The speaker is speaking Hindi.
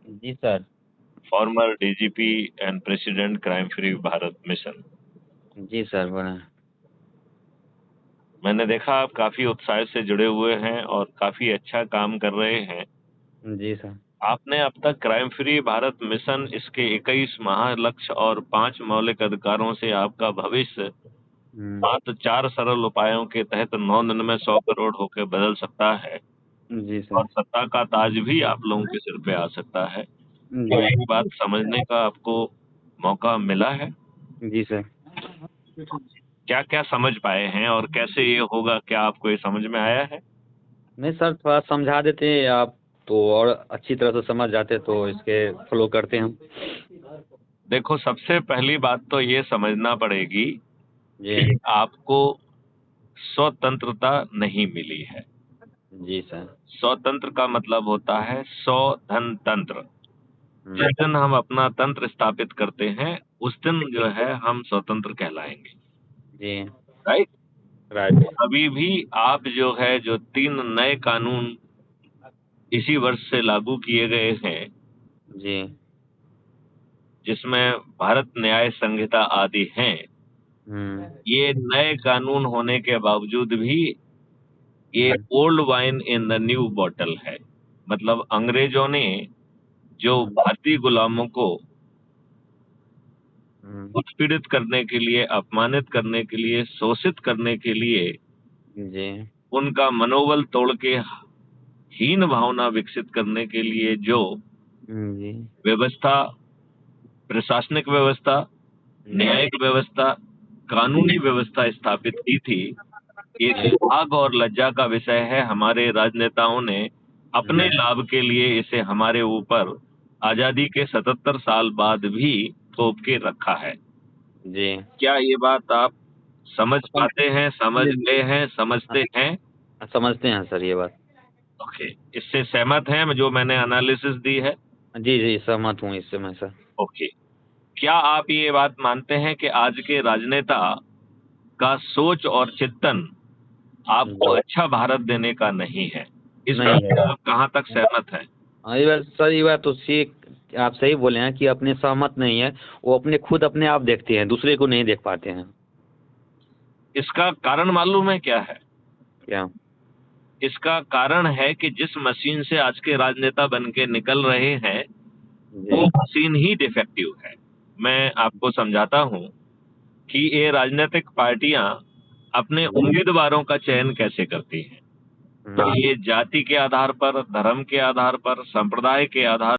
Ji sir. Former DGP and president crime free Bharat mission. जी सर बोला। मैंने देखा आप काफी उत्साह से जुड़े हुए हैं और काफी अच्छा काम कर रहे हैं। जी सर। आपने अब तक क्राइम फ्री भारत मिशन, इसके 21 महालक्ष्य और 5 मौलिक अधिकारों से आपका भविष्य मात्र 4 सरल उपायों के तहत 9 दिन में 100 करोड़ होकर बदल सकता है जी और सर। सत्ता का ताज भी आप लोगों के सिर पे आ सकता है। तो जी। एक बात समझने का आपको मौका मिला है। जी सर। क्या क्या समझ पाए हैं और कैसे ये होगा, क्या आपको ये समझ में आया है? नहीं सर, थोड़ा समझा देते आप तो और अच्छी तरह से समझ जाते तो इसके फॉलो करते हम। देखो, सबसे पहली बात तो ये समझना पड़ेगी जी। कि आपको स्वतंत्रता नहीं मिली है। जी सर। स्वतंत्र का मतलब होता है सौ धन तंत्र। जिस हम्म। दिन हम अपना तंत्र स्थापित करते हैं उस दिन जो है हम स्वतंत्र कहलाएंगे। जी। राइट। राइट। अभी भी आप जो है, जो 3 नए कानून इसी वर्ष से लागू किए गए हैं, जी। जिसमें भारत न्याय संहिता आदि हैं, हम्म। ये नए कानून होने के बावजूद भी ये old wine in the new bottle है। मतलब अंग्रेजों ने जो भारतीय गुलामों को उत्पीड़ित करने के लिए, अपमानित करने के लिए, शोषित करने के लिए, जी। उनका मनोबल तोड़ के हीन भावना विकसित करने के लिए जो जी। व्यवस्था, प्रशासनिक व्यवस्था, न्यायिक व्यवस्था, कानूनी व्यवस्था स्थापित की थी, ये दुर्भाग और लज्जा का विषय है। हमारे राजनेताओं ने अपने लाभ के लिए इसे हमारे ऊपर आजादी के 77 साल बाद भी थोप के रखा है। जी। क्या ये बात आप समझ सम, पाते हैं, समझ गए हैं, समझते हैं? समझते हैं सर ये बात। ओके, इससे सहमत हैं जो मैंने एनालिसिस दी है? जी जी, सहमत हूँ इससे मैं सर। ओके। क्या आप ये बात मानते हैं कि आज के राजनेता का सोच और चिंतन आपको जी। अच्छा भारत देने का नहीं है? इस नहीं बात है। से आप कहाँ तक सहमत हैं? हाँ ये बात सर, ये बात तो आप सही बोले हैं कि अपने सहमत नहीं है। वो अपने खुद अपने आप देखते हैं, दूसरे को नहीं देख पाते हैं। इसका कारण मालूम है क्या है? क्या? इसका कारण है कि जिस मशीन से आज के राजनेता बन के निकल रहे हैं, जी। वो मशीन ही डिफेक्टिव है। मैं आपको समझाता हूं कि ये राजनीतिक पार्टियां अपने उम्मीदवारों का चयन कैसे करती हैं। तो ये जाति के आधार पर, धर्म के आधार पर, संप्रदाय के आधार